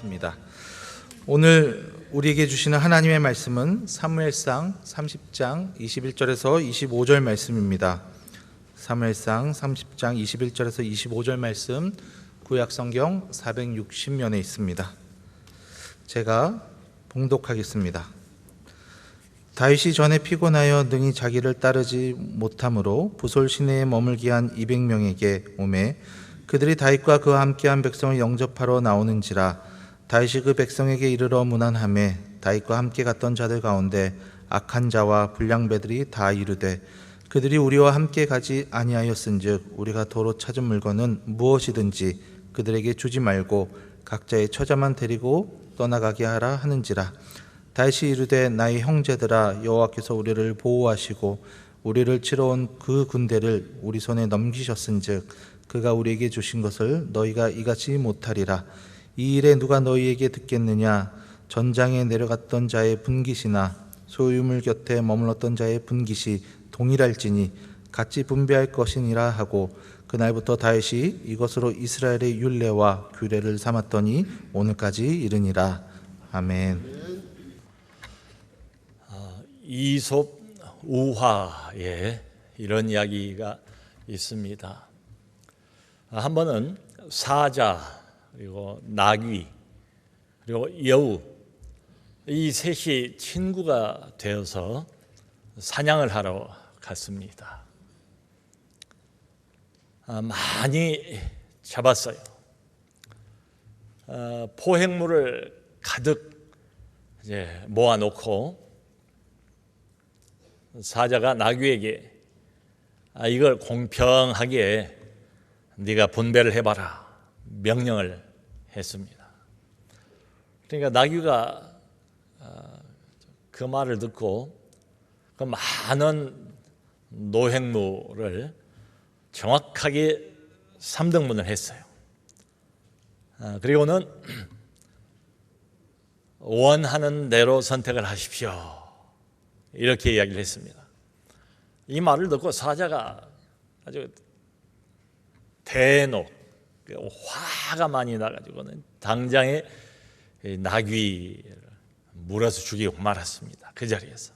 기도하겠습니다. 오늘 우리에게 주시는 하나님의 말씀은 사무엘상 30장 21절에서 25절 말씀입니다. 사무엘상 30장 21절에서 25절 말씀, 구약성경 460면에 있습니다. 제가 봉독하겠습니다. 다윗이 전에 피곤하여 능히 자기를 따르지 못함으로 부솔 시내에 머물기 한 200명에게 오매 그들이 다윗과 그와 함께한 백성을 영접하러 나오는지라. 다윗이 그 백성에게 이르러 문안하매 다윗과 함께 갔던 자들 가운데 악한 자와 불량배들이 다 이르되 그들이 우리와 함께 가지 아니하였은즉 우리가 도로 찾은 물건은 무엇이든지 그들에게 주지 말고 각자의 처자만 데리고 떠나가게 하라 하는지라. 다윗이 이르되 나의 형제들아, 여호와께서 우리를 보호하시고 우리를 치러 온 그 군대를 우리 손에 넘기셨은즉 그가 우리에게 주신 것을 너희가 이같이 못하리라. 이 일에 누가 너희에게 듣겠느냐? 전장에 내려갔던 자의 분깃이나 소유물 곁에 머물렀던 자의 분깃이 동일할지니 같이 분배할 것이니라 하고 그날부터 다윗이 이것으로 이스라엘의 율례와 규례를 삼았더니 오늘까지 이르니라. 아멘. 이솝 우화에 이런 이야기가 있습니다. 한 번은 사자, 그리고 나귀, 그리고 여우, 이 셋이 친구가 되어서 사냥을 하러 갔습니다. 많이 잡았어요. 포획물을 가득 이제 모아놓고 사자가 나귀에게 이걸 공평하게 네가 분배를 해봐라 명령을 했습니다. 그러니까 나귀가 그 말을 듣고 그 많은 노획물을 정확하게 3등분을 했어요. 그리고는 원하는 대로 선택을 하십시오 이렇게 이야기를 했습니다. 이 말을 듣고 사자가 아주 대노, 화가 많이 나가지고는 당장에 나귀를 물어서 죽이고 말았습니다. 그 자리에서.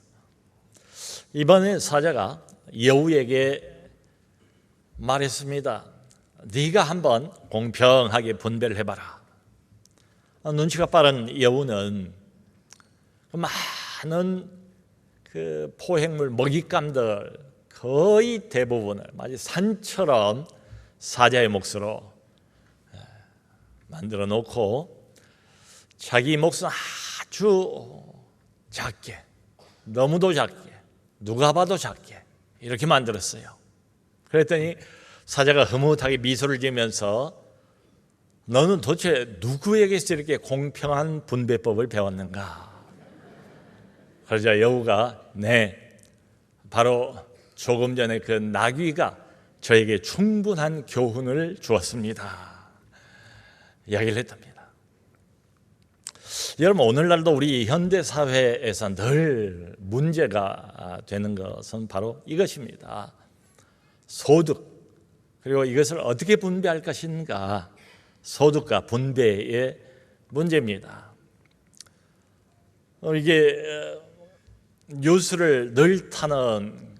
이번에 사자가 여우에게 말했습니다. 네가 한번 공평하게 분배를 해봐라. 눈치가 빠른 여우는 많은 그 포획물 먹잇감들 거의 대부분을 마치 산처럼 사자의 몫으로 만들어 놓고 자기 몫은 아주 작게, 너무도 작게, 누가 봐도 작게 이렇게 만들었어요. 그랬더니 사자가 흐뭇하게 미소를 지으면서 너는 도대체 누구에게서 이렇게 공평한 분배법을 배웠는가? 그러자 여우가 네, 바로 조금 전에 그 나귀가 저에게 충분한 교훈을 주었습니다 이야기를 했답니다. 여러분, 오늘날도 우리 현대사회에서 늘 문제가 되는 것은 바로 이것입니다. 소득, 그리고 이것을 어떻게 분배할 것인가, 소득과 분배의 문제입니다. 이게 뉴스를 늘 타는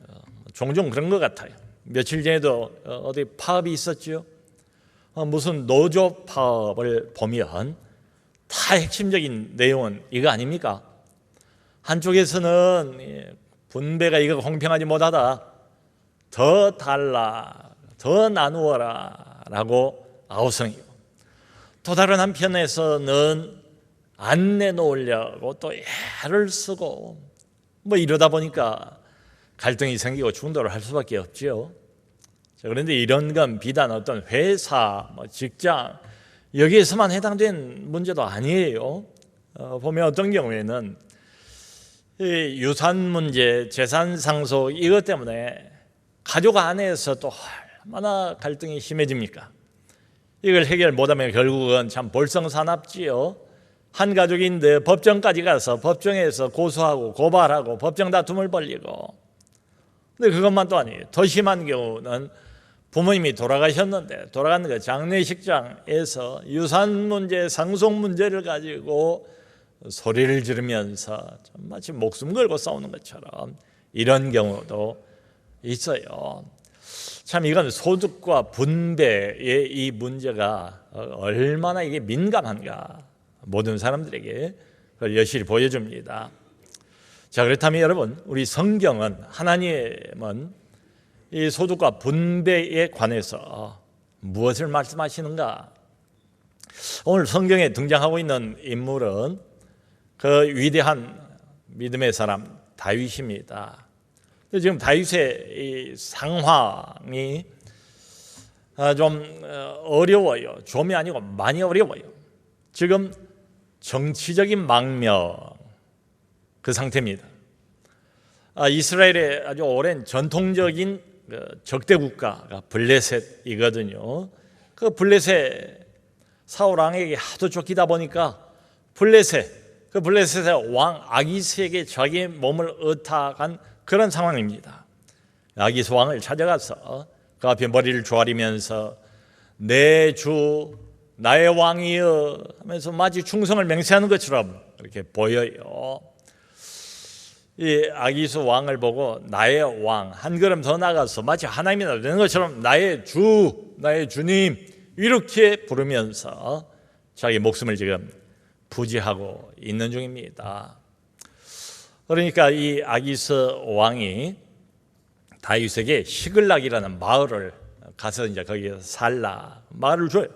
종종 그런 것 같아요. 며칠 전에도 어디 파업이 있었죠. 무슨 노조 파업을 보면 다 핵심적인 내용은 이거 아닙니까? 한쪽에서는 분배가 이거 공평하지 못하다, 더 달라, 더 나누어라 라고 아우성이고, 또 다른 한편에서는 안 내놓으려고 또 애를 쓰고 이러다 보니까 갈등이 생기고 충돌을 할 수밖에 없죠. 그런데 이런 건 비단 어떤 회사, 직장 여기에서만 해당된 문제도 아니에요. 보면 어떤 경우에는 유산 문제, 재산 상속 이것 때문에 가족 안에서 또 얼마나 갈등이 심해집니까? 이걸 해결 못하면 결국은 참 볼성사납지요. 한 가족인데 법정까지 가서 법정에서 고소하고 고발하고 법정 다툼을 벌이고, 근데 그것만 또 아니에요. 더 심한 경우는 부모님이 돌아가셨는데 돌아간 그 장례식장에서 유산 문제, 상속 문제를 가지고 소리를 지르면서 마치 목숨 걸고 싸우는 것처럼 이런 경우도 있어요. 참 이건 소득과 분배의 이 문제가 얼마나 이게 민감한가 모든 사람들에게 그걸 여실히 보여줍니다. 자, 그렇다면 여러분, 우리 성경은, 하나님은 이 소득과 분배에 관해서 무엇을 말씀하시는가? 오늘 성경에 등장하고 있는 인물은 그 위대한 믿음의 사람 다윗입니다. 지금 다윗의 이 상황이 좀 어려워요. 좀이 아니고 많이 어려워요. 지금 정치적인 망명 그 상태입니다. 이스라엘의 아주 오랜 전통적인 적대 국가가 블레셋이거든요. 그 블레셋 사울 왕에게 하도 쫓기다 보니까 그 블레셋의 왕 아기스에게 자기 몸을 의탁한 그런 상황입니다. 아기스 왕을 찾아가서 그 앞에 머리를 조아리면서 내 주 나의 왕이여 하면서 마치 충성을 맹세하는 것처럼 그렇게 보여요. 이 아기스 왕을 보고 나의 왕, 한 걸음 더 나가서 마치 하나님이 되는 것처럼 나의 주, 나의 주님 이렇게 부르면서 자기 목숨을 지금 부지하고 있는 중입니다. 그러니까 이 아기스 왕이 다윗에게 시글락이라는 마을을 가서 이제 거기에 살라 마을을 줘요.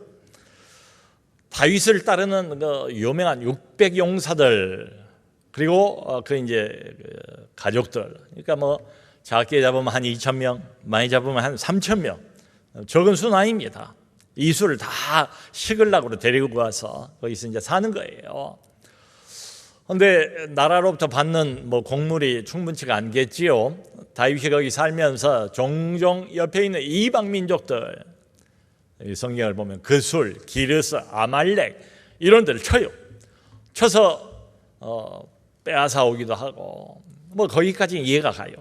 다윗을 따르는 그 유명한 600 용사들 그리고 그 이제 가족들, 그러니까 뭐 작게 잡으면 한 2,000명, 많이 잡으면 한 3,000명, 적은 수는 아닙니다. 이 수를 다 시글락으로 데리고 가서 거기서 이제 사는 거예요. 그런데 나라로부터 받는 뭐 곡물이 충분치가 않겠지요. 다윗이 거기 살면서 종종 옆에 있는 이방 민족들, 성경을 보면 그술, 기르스, 아말렉 이런 데를 쳐서 빼앗아 오기도 하고 뭐 거기까지 이해가 가요.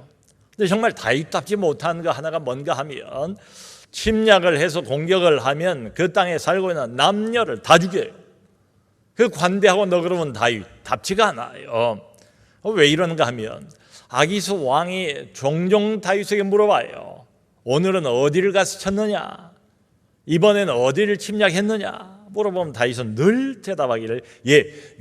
근데 정말 다윗답지 못한 거 하나가 뭔가 하면 침략을 해서 공격을 하면 그 땅에 살고 있는 남녀를 다 죽여요. 그 관대하고 너그러운 다윗 답지가 않아요. 왜 이러는가 하면 아기스 왕이 종종 다윗에게 물어봐요. 오늘은 어디를 가서 쳤느냐? 이번에는 어디를 침략했느냐? 물어보면 다윗은 늘 대답하기를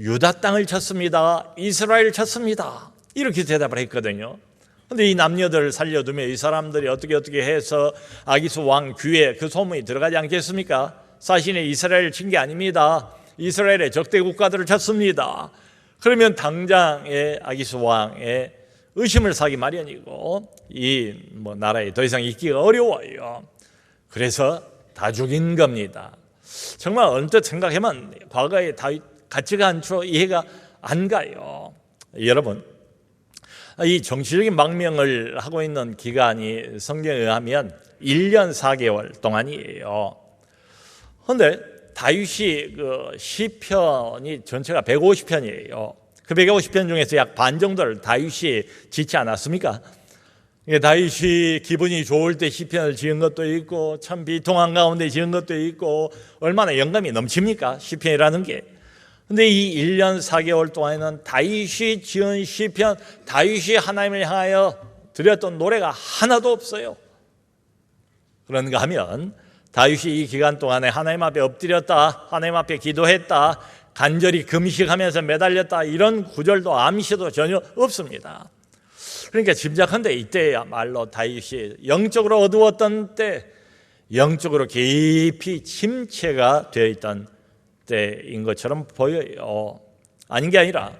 유다 땅을 쳤습니다. 이스라엘을 쳤습니다. 이렇게 대답을 했거든요. 그런데 이 남녀들을 살려두면 이 사람들이 어떻게 해서 아기스 왕 귀에 그 소문이 들어가지 않겠습니까? 사실은 이스라엘을 친 게 아닙니다. 이스라엘의 적대 국가들을 쳤습니다. 그러면 당장의 아기스 왕의 의심을 사기 마련이고 이 뭐 나라에 더 이상 있기가 어려워요. 그래서 다 죽인 겁니다. 정말 언뜻 생각하면 과거의 다윗 같지가 않죠. 이해가 안 가요. 여러분, 이 정치적인 망명을 하고 있는 기간이 성경에 의하면 1년 4개월 동안이에요. 그런데 다윗이 그 시편이 전체가 150편이에요. 그 150편 중에서 약 반 정도를 다윗이 짓지 않았습니까? 다윗이 기분이 좋을 때 시편을 지은 것도 있고 참 비통한 가운데 지은 것도 있고 얼마나 영감이 넘칩니까? 시편이라는 게. 근데 이 1년 4개월 동안에는 다윗이 지은 시편, 다윗이 하나님을 향하여 드렸던 노래가 하나도 없어요. 그런가 하면 다윗이 이 기간 동안에 하나님 앞에 엎드렸다, 하나님 앞에 기도했다, 간절히 금식하면서 매달렸다 이런 구절도 암시도 전혀 없습니다. 그러니까 짐작한데 이때야말로 다윗이 영적으로 어두웠던 때, 영적으로 깊이 침체가 되어 있던 때인 것처럼 보여요. 아닌 게 아니라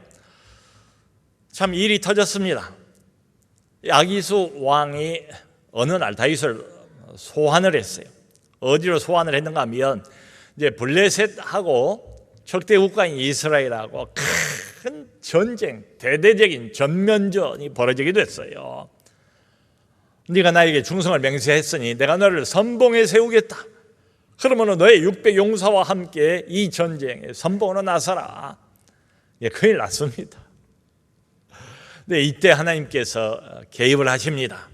참 일이 터졌습니다. 아기스 왕이 어느 날 다윗을 소환을 했어요. 어디로 소환을 했는가 하면 이제 블레셋하고 적대 국가인 이스라엘하고 큰 전쟁, 대대적인 전면전이 벌어지게 됐어요. 네가 나에게 충성을 맹세했으니 내가 너를 선봉에 세우겠다. 그러면 너의 600 용사와 함께 이 전쟁에 선봉으로 나서라. 큰일 났습니다. 근데 이때 하나님께서 개입을 하십니다.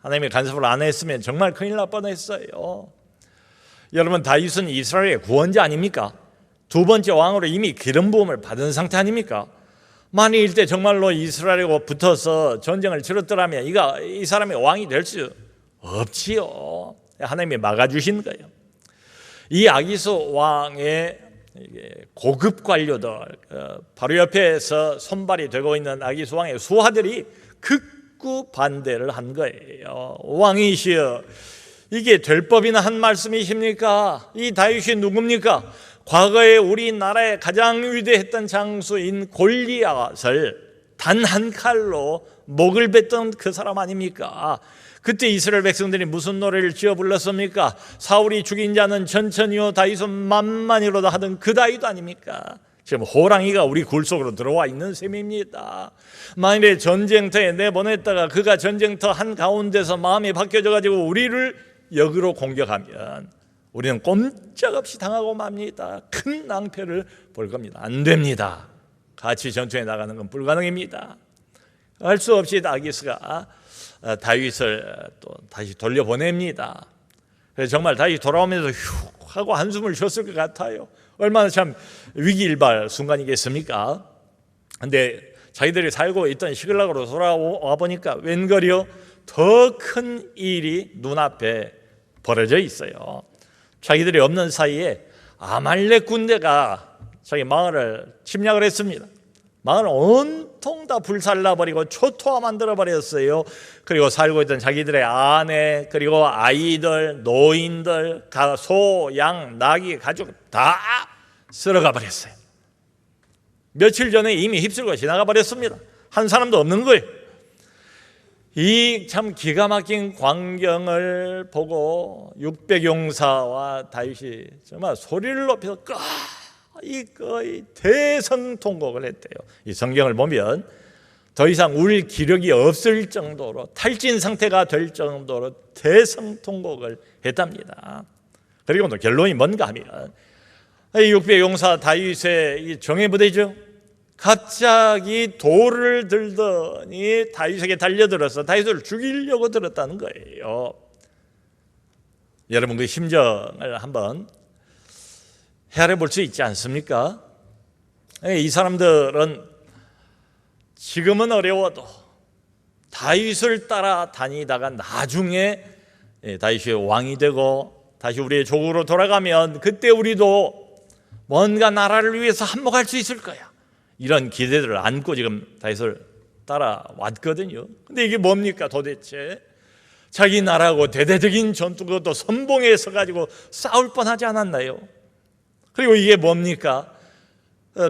하나님이 간섭을 안 했으면 정말 큰일 날 뻔했어요. 여러분, 다윗은 이스라엘의 구원자 아닙니까? 두 번째 왕으로 이미 기름 부음을 받은 상태 아닙니까? 만일 때 정말로 이스라엘과 붙어서 전쟁을 치렀더라면 이 사람이 왕이 될 수 없지요. 하나님이 막아주신 거예요. 이 아기스 왕의 고급 관료들, 바로 옆에서 손발이 되고 있는 아기스 왕의 수하들이 극구 반대를 한 거예요. 왕이시여, 이게 될 법이나 한 말씀이십니까? 이 다윗이 누굽니까? 과거에 우리나라의 가장 위대했던 장수인 골리앗을 단 한 칼로 목을 뱉던 그 사람 아닙니까? 그때 이스라엘 백성들이 무슨 노래를 지어 불렀습니까? 사울이 죽인 자는 천천히요 다윗은 만만히로다 하던 그 다윗 아닙니까? 지금 호랑이가 우리 굴 속으로 들어와 있는 셈입니다. 만일에 전쟁터에 내보냈다가 그가 전쟁터 한가운데서 마음이 바뀌어져 가지고 우리를 역으로 공격하면 우리는 꼼짝없이 당하고 맙니다. 큰 낭패를 볼 겁니다. 안 됩니다. 같이 전투에 나가는 건 불가능입니다. 할 수 없이 아기스가 다윗을 또 다시 돌려보냅니다. 그래서 정말 다윗 돌아오면서 휴 하고 한숨을 쉬었을 것 같아요. 얼마나 참 위기일발 순간이겠습니까? 근데 자기들이 살고 있던 시글락으로 돌아와 보니까 웬걸요 더 큰 일이 눈앞에 벌어져 있어요. 자기들이 없는 사이에 아말렉 군대가 자기 마을을 침략을 했습니다. 마을을 온통 다 불살라버리고 초토화 만들어버렸어요. 그리고 살고 있던 자기들의 아내, 그리고 아이들, 노인들, 소, 양, 나귀, 가죽 다 쓸어가 버렸어요. 며칠 전에 이미 휩쓸고 지나가 버렸습니다. 한 사람도 없는 거예요. 이 참 기가 막힌 광경을 보고 600용사와 다윗이 정말 소리를 높여서 거의 대성통곡을 했대요. 이 성경을 보면 더 이상 울 기력이 없을 정도로 탈진 상태가 될 정도로 대성통곡을 했답니다. 그리고 또 결론이 뭔가 하면 600용사 다윗의 정예부대죠. 갑자기 돌을 들더니 다윗에게 달려들어서 다윗을 죽이려고 들었다는 거예요. 여러분 그 심정을 한번 헤아려 볼 수 있지 않습니까? 이 사람들은 지금은 어려워도 다윗을 따라 다니다가 나중에 다윗이 왕이 되고 다시 우리의 조국으로 돌아가면 그때 우리도 뭔가 나라를 위해서 한몫할 수 있을 거야. 이런 기대들을 안고 지금 다윗을 따라왔거든요. 근데 이게 뭡니까 도대체? 자기 나라하고 대대적인 전투, 그것도 선봉에 서가지고 싸울 뻔하지 않았나요? 그리고 이게 뭡니까?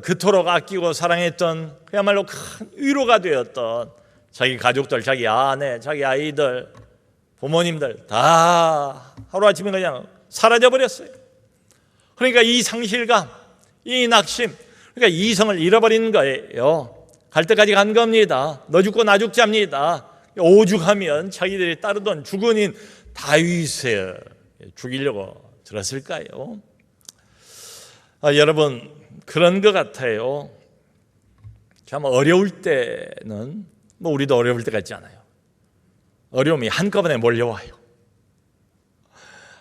그토록 아끼고 사랑했던 그야말로 큰 위로가 되었던 자기 가족들, 자기 아내, 자기 아이들, 부모님들 다 하루아침에 그냥 사라져버렸어요. 그러니까 이 상실감, 이 낙심, 그러니까 이성을 잃어버린 거예요. 갈 때까지 간 겁니다. 너 죽고 나 죽자입니다. 오죽하면 자기들이 따르던 주군인 다윗을 죽이려고 들었을까요? 여러분 그런 것 같아요. 참 어려울 때는 우리도 어려울 때가 있잖아요. 어려움이 한꺼번에 몰려와요.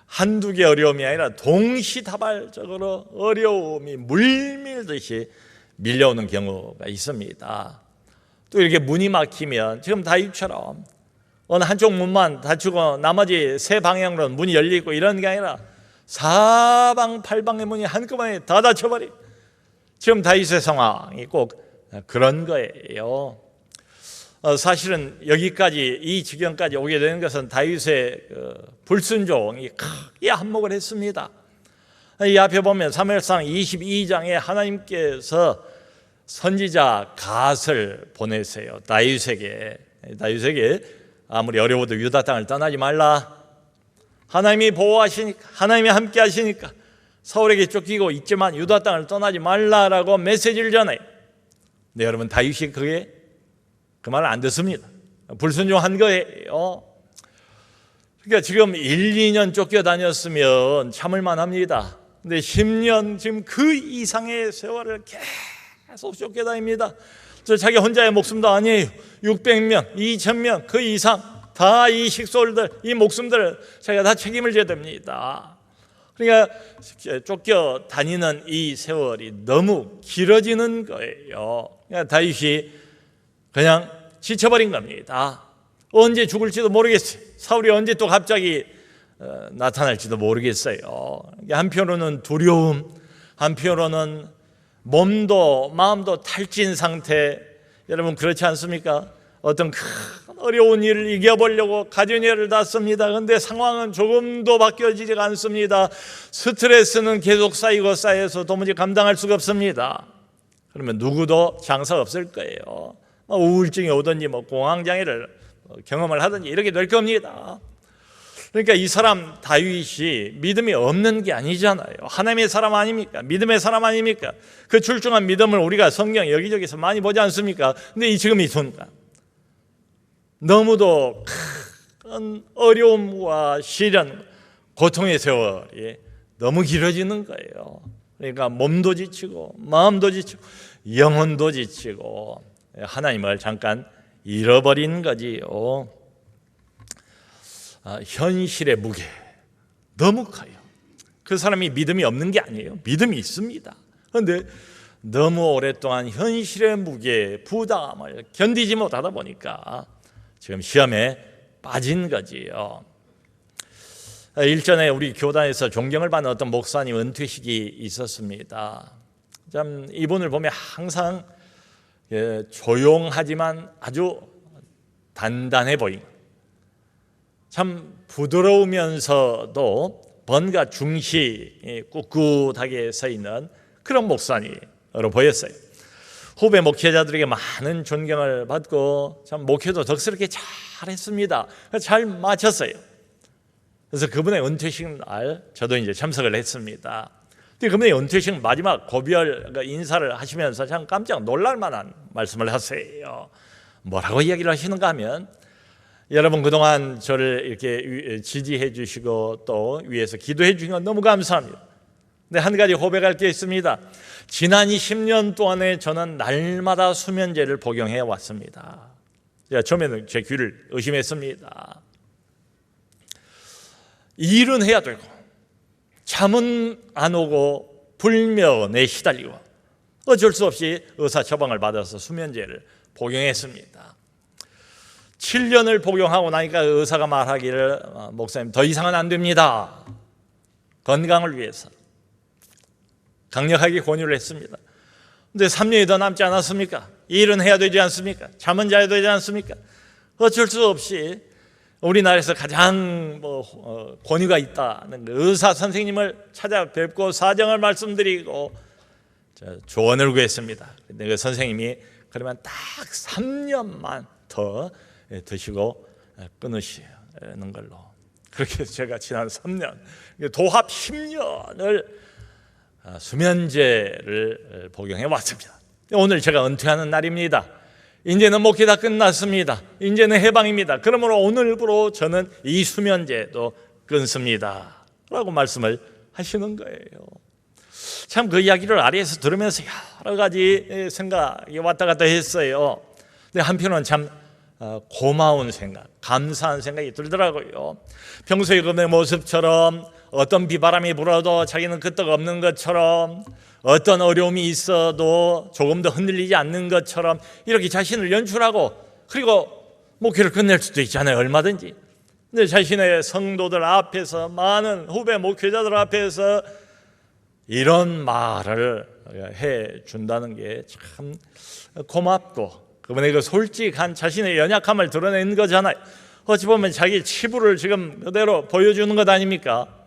한두 개 어려움이 아니라 동시다발적으로 어려움이 물밀듯이 밀려오는 경우가 있습니다. 또 이렇게 문이 막히면 지금 다윗처럼 어느 한쪽 문만 닫히고 나머지 세 방향으로는 문이 열리고 이런 게 아니라 사방팔방의 문이 한꺼번에 다 닫혀버려. 지금 다윗의 상황이 꼭 그런 거예요. 사실은 여기까지 이 지경까지 오게 되는 것은 다윗의 불순종이 크게 한몫을 했습니다. 이 앞에 보면 사무엘상 22장에 하나님께서 선지자 갓을 보내세요. 다윗에게 아무리 어려워도 유다 땅을 떠나지 말라. 하나님이 보호하시니까, 하나님이 함께 하시니까 사울에게 쫓기고 있지만 유다 땅을 떠나지 말라라고 메시지를 전해요. 네, 여러분 다윗이 그 말을 안 듣습니다. 불순종한 거예요. 그러니까 지금 1, 2년 쫓겨다녔으면 참을만 합니다. 근데 10년 지금 그 이상의 세월을 계속 쫓겨다닙니다. 저 자기 혼자의 목숨도 아니에요. 600명, 2000명 그 이상 다 이 식솔들, 이 목숨들 자기가 다 책임을 져야 됩니다. 그러니까 쫓겨 다니는 이 세월이 너무 길어지는 거예요. 그러니까 다윗이 그냥 지쳐버린 겁니다. 언제 죽을지도 모르겠어요. 사울이 언제 또 갑자기 나타날지도 모르겠어요. 한편으로는 두려움, 한편으로는 몸도 마음도 탈진 상태. 여러분 그렇지 않습니까? 어떤 큰 어려운 일을 이겨보려고 가전제를 다 씁니다. 그런데 상황은 조금도 바뀌어지지가 않습니다. 스트레스는 계속 쌓이고 쌓여서 도무지 감당할 수가 없습니다. 그러면 누구도 장사 없을 거예요. 우울증이 오든지 공황장애를 경험을 하든지 이렇게 될 겁니다. 그러니까 이 사람 다윗이 믿음이 없는 게 아니잖아요. 하나님의 사람 아닙니까? 믿음의 사람 아닙니까? 그 출중한 믿음을 우리가 성경 여기저기서 많이 보지 않습니까? 근데 지금 이 순간 너무도 큰 어려움과 시련, 고통의 세월이 너무 길어지는 거예요. 그러니까 몸도 지치고 마음도 지치고 영혼도 지치고 하나님을 잠깐 잃어버린 거지요. 현실의 무게 너무 커요. 그 사람이 믿음이 없는 게 아니에요. 믿음이 있습니다. 그런데 너무 오랫동안 현실의 무게, 부담을 견디지 못하다 보니까 지금 시험에 빠진 거지요. 일전에 우리 교단에서 존경을 받는 어떤 목사님 은퇴식이 있었습니다. 참 이분을 보면 항상 조용하지만 아주 단단해 보인, 참 부드러우면서도 뭔가 중시 꿋꿋하게 서 있는 그런 목사님으로 보였어요. 후배 목회자들에게 많은 존경을 받고 참 목회도 덕스럽게 잘했습니다. 잘 마쳤어요. 그래서 그분의 은퇴식 날 저도 이제 참석을 했습니다. 근데 그분의 은퇴식 마지막 고별 인사를 하시면서 참 깜짝 놀랄 만한 말씀을 하세요. 뭐라고 이야기를 하시는가 하면, 여러분 그동안 저를 이렇게 지지해 주시고 또 위에서 기도해 주신 건 너무 감사합니다. 근데 한 가지 고백할 게 있습니다. 지난 10년 동안에 저는 날마다 수면제를 복용해 왔습니다. 제가 처음에는 제 귀를 의심했습니다. 일은 해야 되고 잠은 안 오고 불면에 시달리고 어쩔 수 없이 의사 처방을 받아서 수면제를 복용했습니다. 7년을 복용하고 나니까 의사가 말하기를, 목사님 더 이상은 안 됩니다. 건강을 위해서 강력하게 권유를 했습니다. 근데 3년이 더 남지 않았습니까? 일은 해야 되지 않습니까? 잠은 자야 되지 않습니까? 어쩔 수 없이 우리나라에서 가장 권위가 있다는 의사 선생님을 찾아뵙고 사정을 말씀드리고 조언을 구했습니다. 근데 그 선생님이 그러면 딱 3년만 더 드시고 끊으시는 걸로, 그렇게 해서 제가 지난 3년 도합 10년을 수면제를 복용해 왔습니다. 오늘 제가 은퇴하는 날입니다. 이제는 목회 다 끝났습니다. 이제는 해방입니다. 그러므로 오늘부로 저는 이 수면제도 끊습니다 라고 말씀을 하시는 거예요. 참 그 이야기를 아래에서 들으면서 여러 가지 생각이 왔다 갔다 했어요. 근데 한편은 참 고마운 생각, 감사한 생각이 들더라고요. 평소에 그의 모습처럼 어떤 비바람이 불어도 자기는 끄떡없는 것처럼, 어떤 어려움이 있어도 조금 더 흔들리지 않는 것처럼 이렇게 자신을 연출하고, 그리고 목회를 끝낼 수도 있잖아요, 얼마든지. 근데 자신의 성도들 앞에서, 많은 후배 목회자들 앞에서 이런 말을 해준다는 게 참 고맙고, 그분의 그 솔직한 자신의 연약함을 드러낸 거잖아요. 어찌 보면 자기 치부를 지금 그대로 보여주는 것 아닙니까?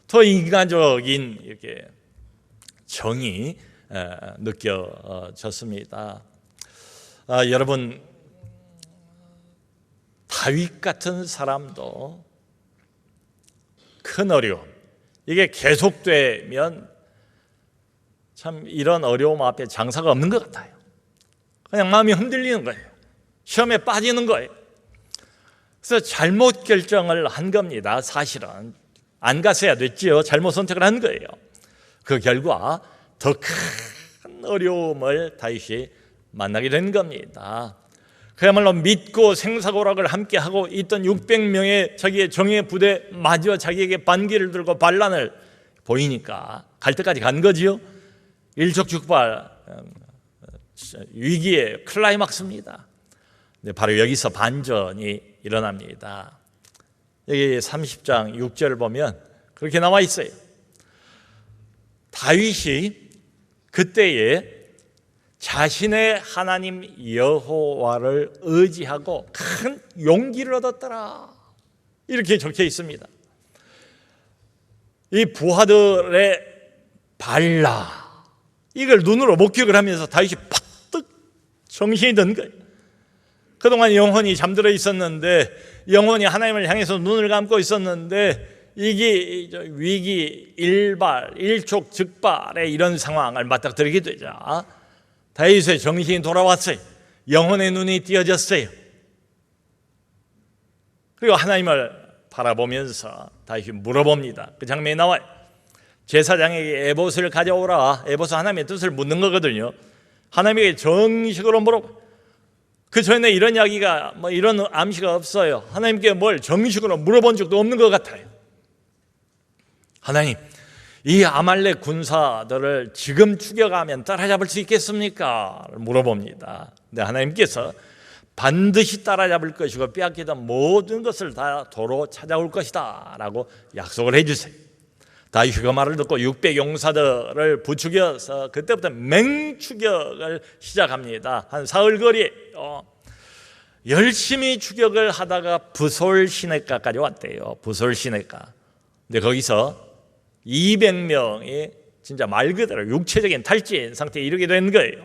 더 인간적인 이렇게 정이 느껴졌습니다. 여러분, 다윗 같은 사람도 큰 어려움, 이게 계속되면 참 이런 어려움 앞에 장사가 없는 것 같아요. 그냥 마음이 흔들리는 거예요. 시험에 빠지는 거예요. 그래서 잘못 결정을 한 겁니다. 사실은 안 갔어야 됐지요. 잘못 선택을 한 거예요. 그 결과 더 큰 어려움을 다윗이 만나게 된 겁니다. 그야말로 믿고 생사고락을 함께하고 있던 600명의 자기의 정예 부대 마저 자기에게 반기를 들고 반란을 보이니까 갈 때까지 간 거지요. 일촉즉발 위기의 클라이막스입니다. 바로 여기서 반전이 일어납니다. 여기 30장 6절을 보면 그렇게 나와 있어요. 다윗이 그때에 자신의 하나님 여호와를 의지하고 큰 용기를 얻었더라, 이렇게 적혀 있습니다. 이 부하들의 반라, 이걸 눈으로 목격을 하면서 다윗이 퍼뜩 정신이 든 거예요. 그동안 영혼이 잠들어 있었는데, 영혼이 하나님을 향해서 눈을 감고 있었는데, 이게 위기 일발, 일촉즉발의 이런 상황을 맞닥뜨리게 되자 다윗의 정신이 돌아왔어요. 영혼의 눈이 띄어졌어요. 그리고 하나님을 바라보면서 다윗이 물어봅니다. 그 장면이 나와요. 제사장에게 에봇을 가져오라. 에봇은 하나님의 뜻을 묻는 거거든요. 하나님에게 정식으로 물어보. 그 전에 이런 이야기가 이런 암시가 없어요. 하나님께 뭘 정식으로 물어본 적도 없는 것 같아요. 하나님, 이 아말렉 군사들을 지금 죽여가면 따라잡을 수 있겠습니까? 물어봅니다. 근데 하나님께서 반드시 따라잡을 것이고 빼앗기던 모든 것을 다 도로 찾아올 것이다 라고 약속을 해주세요. 다윗이 그 말을 듣고 600용사들을 부추겨서 그때부터 맹추격을 시작합니다. 한 사흘 거리에 열심히 추격을 하다가 부솔 시내가까지 왔대요. 부솔 시내가. 근데 거기서 200명이 진짜 말 그대로 육체적인 탈진 상태에 이르게 된 거예요.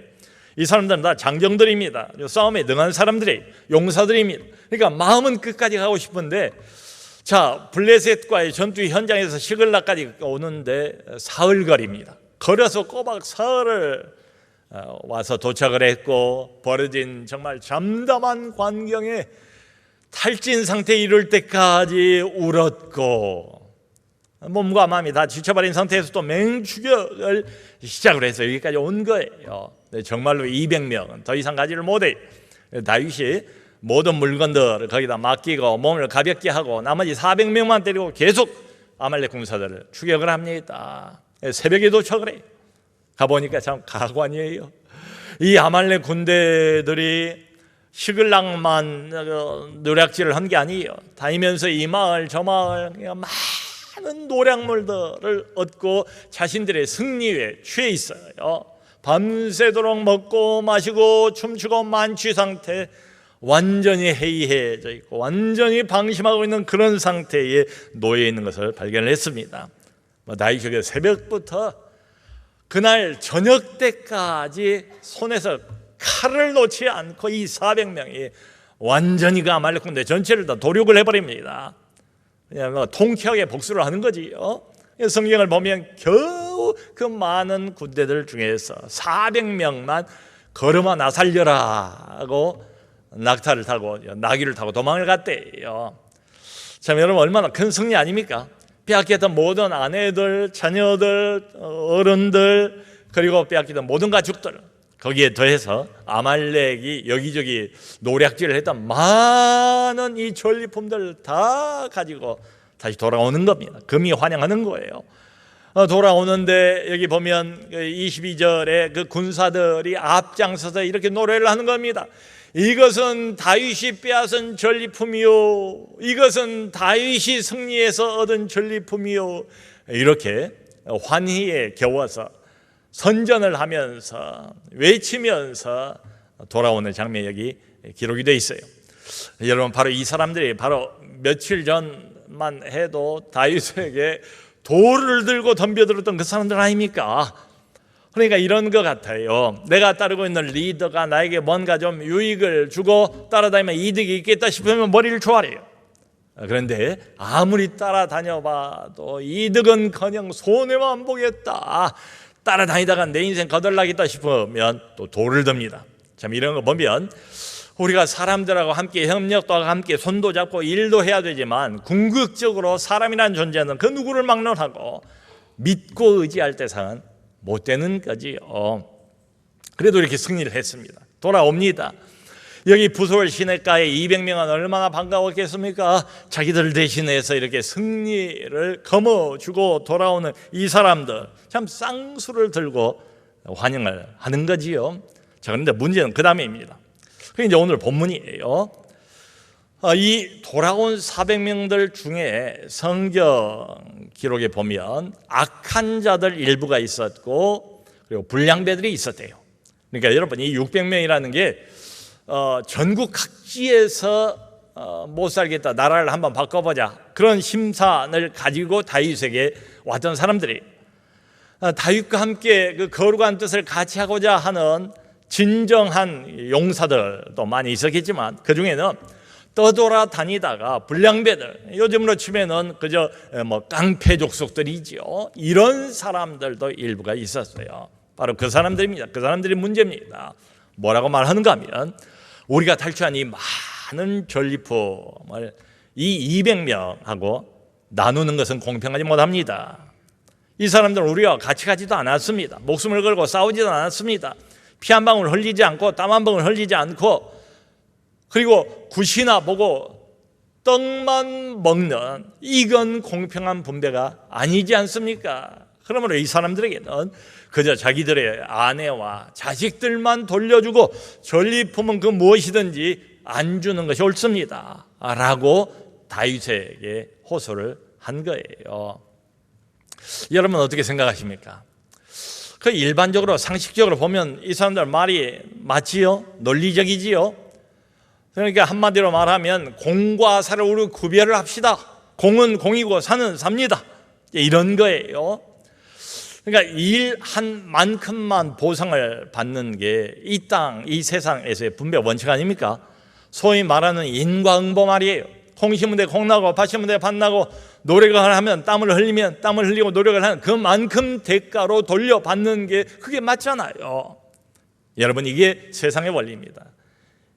이 사람들은 다 장정들입니다. 싸움에 능한 사람들이 용사들입니다. 그러니까 마음은 끝까지 가고 싶은데, 자, 블레셋과의 전투 현장에서 시글락까지 오는데 사흘 거리입니다. 걸어서 꼬박 사흘을 와서 도착을 했고, 벌어진 정말 잠담한 광경에 탈진 상태에 이를 때까지 울었고, 몸과 마음이 다 지쳐버린 상태에서 또 맹추격을 시작을 해서 여기까지 온 거예요. 정말로 200명은 더 이상 가지를 못해. 다윗이 모든 물건들을 거기다 맡기고 몸을 가볍게 하고 나머지 400명만 데리고 계속 아말렉 군사들을 추격을 합니다. 새벽에 도착을 해요. 가보니까 참 가관이에요. 이 아말렉 군대들이 시글락만 노략질을 한 게 아니에요. 다니면서 이 마을 저 마을 많은 노략물들을 얻고 자신들의 승리에 취해 있어요. 밤새도록 먹고 마시고 춤추고 만취 상태, 완전히 해이해져 있고 완전히 방심하고 있는 그런 상태에 놓여 있는 것을 발견을 했습니다. 다윗이 새벽부터 그날 저녁 때까지 손에서 칼을 놓지 않고 이 400명이 완전히 그 아말렉 군대 전체를 다 도륙을 해버립니다. 그냥 통쾌하게 복수를 하는 거지요. 성경을 보면 겨우 그 많은 군대들 중에서 400명만 걸음아 나 살려라 하고 낙타를 타고 나귀를 타고 도망을 갔대요. 참, 여러분, 얼마나 큰 승리 아닙니까? 빼앗겼던 모든 아내들, 자녀들, 어른들, 그리고 빼앗기던 모든 가축들, 거기에 더해서 아말렉이 여기저기 노략질을 했던 많은 이 전리품들 다 가지고 다시 돌아오는 겁니다. 금이 환영하는 거예요. 돌아오는데 여기 보면 22절에 그 군사들이 앞장서서 이렇게 노래를 하는 겁니다. 이것은 다윗이 빼앗은 전리품이요, 이것은 다윗이 승리해서 얻은 전리품이요, 이렇게 환희에 겨워서 선전을 하면서 외치면서 돌아오는 장면이 여기 기록이 되어 있어요. 여러분, 바로 이 사람들이 바로 며칠 전만 해도 다윗에게 돌을 들고 덤벼들었던 그 사람들 아닙니까? 그러니까 이런 것 같아요. 내가 따르고 있는 리더가 나에게 뭔가 좀 유익을 주고 따라다니면 이득이 있겠다 싶으면 머리를 조아려요. 그런데 아무리 따라다녀봐도 이득은커녕 손해만 보겠다, 따라다니다가 내 인생 거덜나겠다 싶으면 또 돌을 듭니다. 참, 이런 거 보면 우리가 사람들하고 함께 협력도 하고 함께 손도 잡고 일도 해야 되지만 궁극적으로 사람이라는 존재는 그 누구를 막론하고 믿고 의지할 때상은 못 되는 거지요. 그래도 이렇게 승리를 했습니다. 돌아옵니다. 여기 부솔 시내가에 200명은 얼마나 반가웠겠습니까? 자기들 대신해서 이렇게 승리를 거머쥐고 돌아오는 이 사람들, 참 쌍수를 들고 환영을 하는 거지요. 자, 그런데 문제는 그 다음입니다. 그게 이제 오늘 본문이에요. 이 돌아온 400명들 중에 성경 기록에 보면 악한 자들 일부가 있었고, 그리고 불량배들이 있었대요. 그러니까 여러분, 이 600명이라는 게 전국 각지에서 못 살겠다, 나라를 한번 바꿔보자, 그런 심산을 가지고 다윗에게 왔던 사람들이, 다윗과 함께 그 거룩한 뜻을 같이 하고자 하는 진정한 용사들도 많이 있었겠지만, 그 중에는 떠돌아다니다가 불량배들, 요즘으로 치면은 그저 깡패 족속들이죠. 이런 사람들도 일부가 있었어요. 바로 그 사람들입니다. 그 사람들이 문제입니다. 뭐라고 말하는가 하면, 우리가 탈취한 이 많은 전리품을 이 200명하고 나누는 것은 공평하지 못합니다. 이 사람들은 우리와 같이 가지도 않았습니다. 목숨을 걸고 싸우지도 않았습니다. 피 한 방울 흘리지 않고 땀 한 방울 흘리지 않고, 그리고 굿이나 보고 떡만 먹는, 이건 공평한 분배가 아니지 않습니까? 그러므로 이 사람들에게는 그저 자기들의 아내와 자식들만 돌려주고 전리품은 그 무엇이든지 안 주는 것이 옳습니다 라고 다윗에게 호소를 한 거예요. 여러분 어떻게 생각하십니까? 그 일반적으로 상식적으로 보면 이 사람들 말이 맞지요? 논리적이지요? 그러니까 한마디로 말하면 공과 사를 우리 구별을 합시다. 공은 공이고 사는 삽니다. 이런 거예요. 그러니까 일한 만큼만 보상을 받는 게 이 땅, 이 세상에서의 분배 원칙 아닙니까? 소위 말하는 인과응보 말이에요. 콩 심은 데 콩 나고 밭 심은 데 밭 나고, 노력을 하면 땀을 흘리면 땀을 흘리고, 노력을 하는 그만큼 대가로 돌려받는 게 그게 맞잖아요. 여러분, 이게 세상의 원리입니다.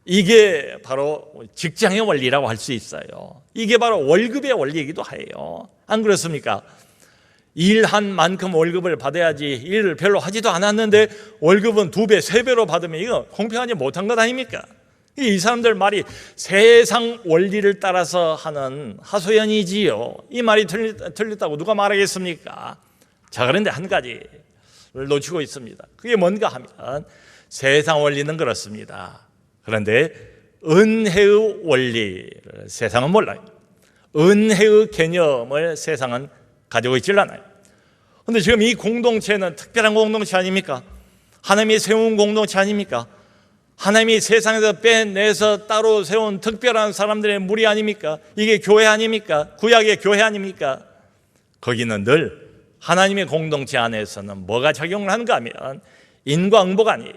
이게 바로 직장의 원리라고 할 수 있어요. 이게 바로 월급의 원리이기도 해요. 안 그렇습니까? 일한 만큼 월급을 받아야지, 일을 별로 하지도 않았는데 월급은 2배, 3배로 받으면 이거 공평하지 못한 것 아닙니까? 이 사람들 말이 세상 원리를 따라서 하는 하소연이지요. 이 말이 틀렸다고 누가 말하겠습니까? 자, 그런데 한 가지를 놓치고 있습니다. 그게 뭔가 하면, 세상 원리는 그렇습니다. 그런데 은혜의 원리를 세상은 몰라요. 은혜의 개념을 세상은 가지고 있질 않아요. 그런데 지금 이 공동체는 특별한 공동체 아닙니까? 하나님이 세운 공동체 아닙니까? 하나님이 세상에서 빼내서 따로 세운 특별한 사람들의 무리 아닙니까? 이게 교회 아닙니까? 구약의 교회 아닙니까? 거기는 늘 하나님의 공동체 안에서는 뭐가 작용을 하는가 하면, 인과응보가 아니에요.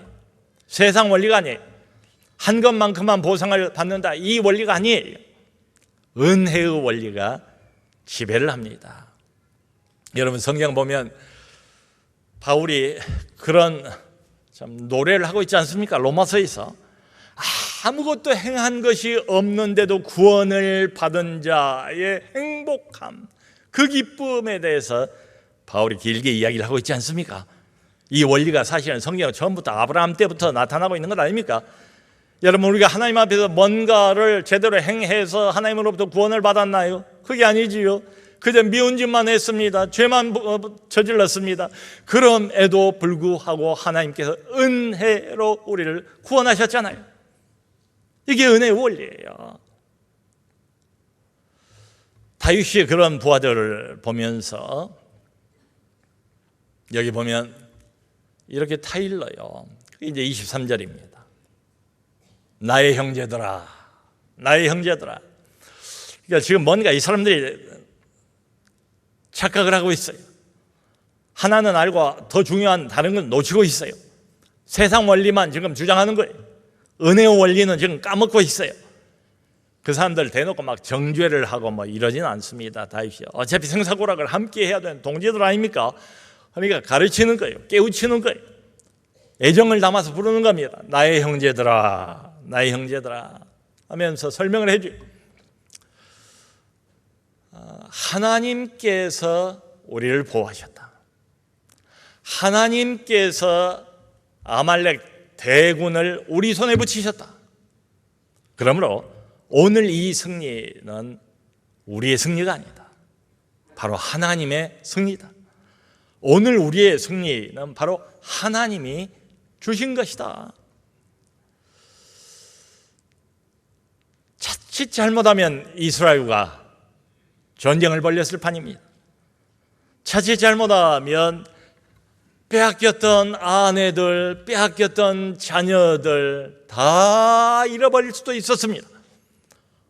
세상 원리가 아니에요. 한 것만큼만 보상을 받는다, 이 원리가 아니에요. 은혜의 원리가 지배를 합니다. 여러분, 성경 보면 바울이 그런 참 노래를 하고 있지 않습니까? 로마서에서 아무것도 행한 것이 없는데도 구원을 받은 자의 행복함, 그 기쁨에 대해서 바울이 길게 이야기를 하고 있지 않습니까? 이 원리가 사실은 성경 처음부터 아브라함 때부터 나타나고 있는 것 아닙니까? 여러분, 우리가 하나님 앞에서 뭔가를 제대로 행해서 하나님으로부터 구원을 받았나요? 그게 아니지요. 그저 미운 짓만 했습니다. 죄만 저질렀습니다. 그럼에도 불구하고 하나님께서 은혜로 우리를 구원하셨잖아요. 이게 은혜의 원리예요. 다윗이 그런 부하들을 보면서 여기 보면 이렇게 타일러요. 이제 23절입니다. 나의 형제들아, 나의 형제들아. 그러니까 지금 뭔가 이 사람들이 착각을 하고 있어요. 하나는 알고 더 중요한 다른 건 놓치고 있어요. 세상 원리만 지금 주장하는 거예요. 은혜의 원리는 지금 까먹고 있어요. 그 사람들 대놓고 막 정죄를 하고 뭐 이러지는 않습니다. 다윗이 어차피 생사고락을 함께 해야 되는 동지들 아닙니까? 그러니까 가르치는 거예요. 깨우치는 거예요. 애정을 담아서 부르는 겁니다. 나의 형제들아, 나의 형제들아 하면서 설명을 해줘요. 하나님께서 우리를 보호하셨다. 하나님께서 아말렉 대군을 우리 손에 붙이셨다. 그러므로 오늘 이 승리는 우리의 승리가 아니다. 바로 하나님의 승리다. 오늘 우리의 승리는 바로 하나님이 주신 것이다. 자칫 잘못하면 이스라엘과 전쟁을 벌였을 판입니다. 자칫 잘못하면 빼앗겼던 아내들, 빼앗겼던 자녀들 다 잃어버릴 수도 있었습니다.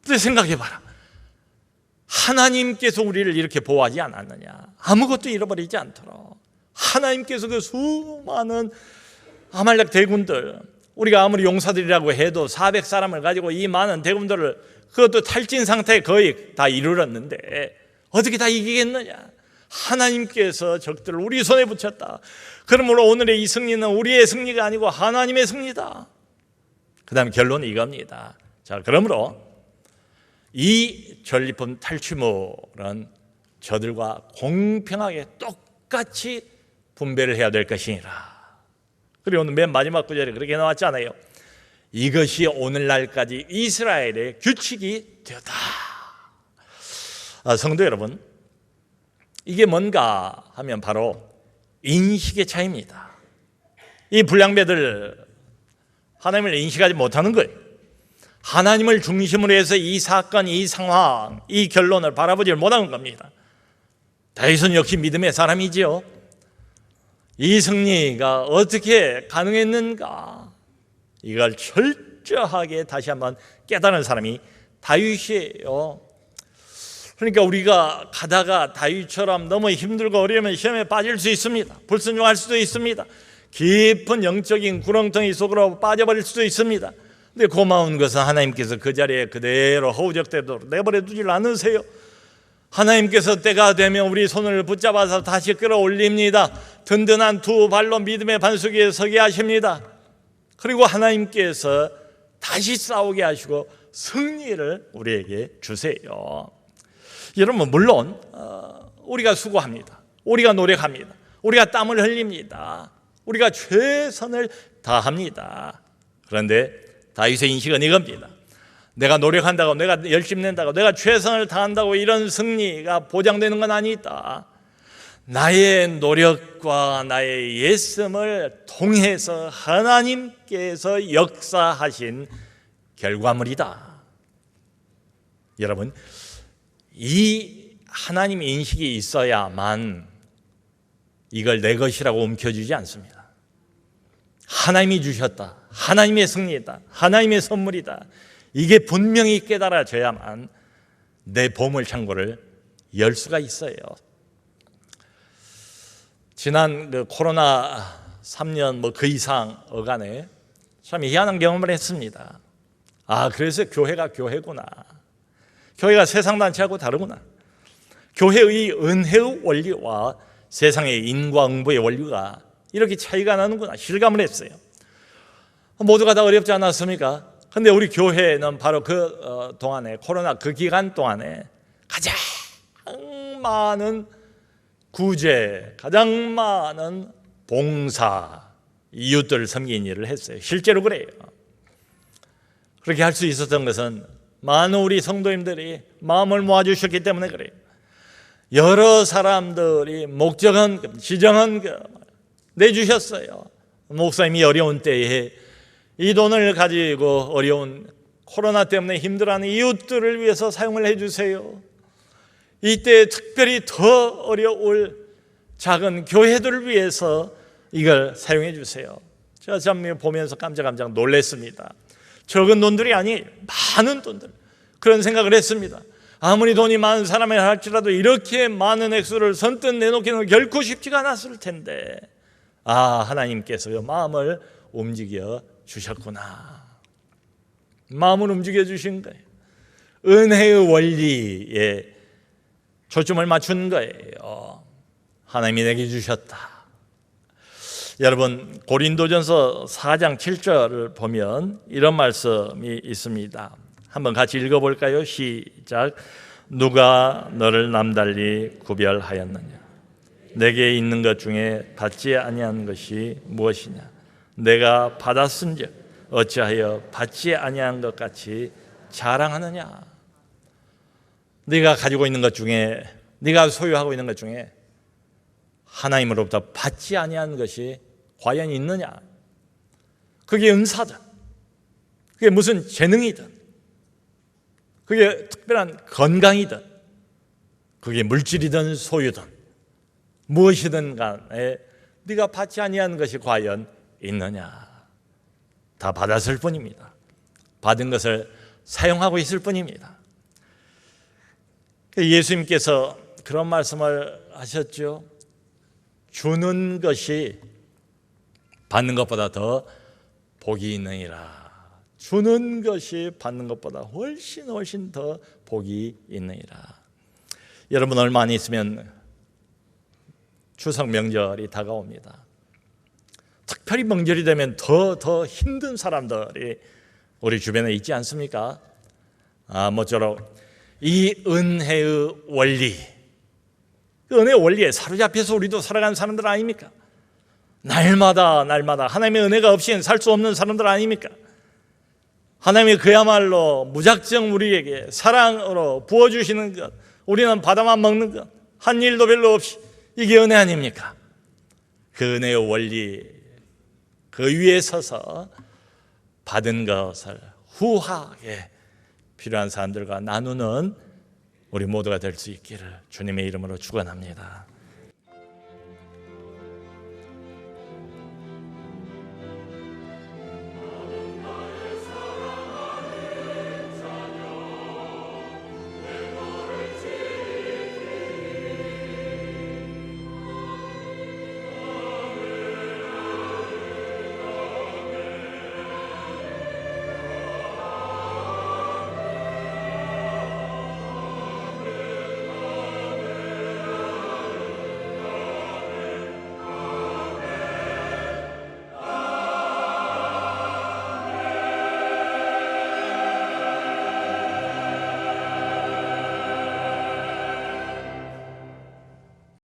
근데 생각해봐라. 하나님께서 우리를 이렇게 보호하지 않았느냐. 아무것도 잃어버리지 않도록 하나님께서 그 수많은 아말렉 대군들, 우리가 아무리 용사들이라고 해도 400사람을 가지고 이 많은 대군들을 그것도 탈진 상태에 거의 다 이르렀는데 어떻게 다 이기겠느냐. 하나님께서 적들을 우리 손에 붙였다. 그러므로 오늘의 이 승리는 우리의 승리가 아니고 하나님의 승리다. 그 다음 결론이 이겁니다. 자, 그러므로 이 전리품 탈취물은 저들과 공평하게 똑같이 분배를 해야 될 것이니라. 그리고 오늘 맨 마지막 구절에 그렇게 나왔잖아요. 이것이 오늘날까지 이스라엘의 규칙이 되었다. 성도 여러분, 이게 뭔가 하면 바로 인식의 차이입니다. 이 불량배들 하나님을 인식하지 못하는 거예요. 하나님을 중심으로 해서 이 사건, 이 상황, 이 결론을 바라보지 못하는 겁니다. 다윗은 역시 믿음의 사람이지요. 이 승리가 어떻게 가능했는가, 이걸 철저하게 다시 한번 깨달은 사람이 다윗이에요. 그러니까 우리가 가다가 다윗처럼 너무 힘들고 어려우면 시험에 빠질 수 있습니다. 불순종할 수도 있습니다. 깊은 영적인 구렁텅이 속으로 빠져버릴 수도 있습니다. 근데 고마운 것은 하나님께서 그 자리에 그대로 허우적대도록 내버려 두질 않으세요. 하나님께서 때가 되면 우리 손을 붙잡아서 다시 끌어올립니다. 든든한 두 발로 믿음의 반석 위에 서게 하십니다. 그리고 하나님께서 다시 싸우게 하시고 승리를 우리에게 주세요. 여러분, 물론 우리가 수고합니다. 우리가 노력합니다. 우리가 땀을 흘립니다. 우리가 최선을 다합니다. 그런데 다윗의 인식은 이겁니다. 내가 노력한다고, 내가 열심히 낸다고, 내가 최선을 다한다고 이런 승리가 보장되는 건 아니다. 나의 노력과 나의 예씀을 통해서 하나님께서 역사하신 결과물이다. 여러분, 이 하나님의 인식이 있어야만 이걸 내 것이라고 움켜쥐지 않습니다. 하나님이 주셨다. 하나님의 승리다. 하나님의 선물이다. 이게 분명히 깨달아져야만 내 보물 창고를 열 수가 있어요. 지난 코로나 3년 그 이상 어간에 참 희한한 경험을 했습니다. 그래서 교회가 교회구나. 교회가 세상 단체하고 다르구나. 교회의 은혜의 원리와 세상의 인과응보의 원리가 이렇게 차이가 나는구나 실감을 했어요. 모두가 다 어렵지 않았습니까? 근데 우리 교회는 바로 그 동안에, 코로나 그 기간 동안에 가장 많은 구제, 가장 많은 봉사, 이웃들을 섬긴 일을 했어요. 실제로 그래요. 그렇게 할 수 있었던 것은 많은 우리 성도님들이 마음을 모아주셨기 때문에 그래요. 여러 사람들이 목적은, 지정은 내주셨어요. 목사님이 어려운 때에 이 돈을 가지고 어려운 코로나 때문에 힘들어하는 이웃들을 위해서 사용을 해주세요. 이때 특별히 더 어려울 작은 교회들을 위해서 이걸 사용해 주세요. 제가 참 보면서 깜짝 놀랐습니다. 적은 돈들이 아니 많은 돈들, 그런 생각을 했습니다. 아무리 돈이 많은 사람이 할지라도 이렇게 많은 액수를 선뜻 내놓기는 결코 쉽지가 않았을 텐데 하나님께서 마음을 움직여 주셨구나. 마음을 움직여 주신 거예요. 은혜의 원리에 초점을 맞춘 거예요. 하나님이 내게 주셨다. 여러분, 고린도전서 4장 7절을 보면 이런 말씀이 있습니다. 한번 같이 읽어볼까요? 시작. 누가 너를 남달리 구별하였느냐? 내게 있는 것 중에 받지 아니한 것이 무엇이냐? 내가 받았은즉 어찌하여 받지 아니한 것 같이 자랑하느냐? 네가 가지고 있는 것 중에, 네가 소유하고 있는 것 중에 하나님으로부터 받지 아니한 것이 과연 있느냐? 그게 은사든, 그게 무슨 재능이든, 그게 특별한 건강이든, 그게 물질이든 소유든 무엇이든 간에 네가 받지 아니한 것이 과연 있느냐? 다 받았을 뿐입니다. 받은 것을 사용하고 있을 뿐입니다. 예수님께서 그런 말씀을 하셨죠. 주는 것이 받는 것보다 더 복이 있느니라. 주는 것이 받는 것보다 훨씬 더 복이 있느니라. 여러분, 얼마 안 있으면 추석 명절이 다가옵니다. 특별히 명절이 되면 더 힘든 사람들이 우리 주변에 있지 않습니까? 모쪼록 이 은혜의 원리, 그 은혜의 원리에 사로잡혀서 우리도 살아가는 사람들 아닙니까? 날마다 하나님의 은혜가 없이는 살 수 없는 사람들 아닙니까? 하나님이 그야말로 무작정 우리에게 사랑으로 부어주시는 것, 우리는 받아만 먹는 것, 한 일도 별로 없이, 이게 은혜 아닙니까? 그 은혜의 원리, 그 위에 서서 받은 것을 후하게 필요한 사람들과 나누는 우리 모두가 될 수 있기를 주님의 이름으로 축원합니다.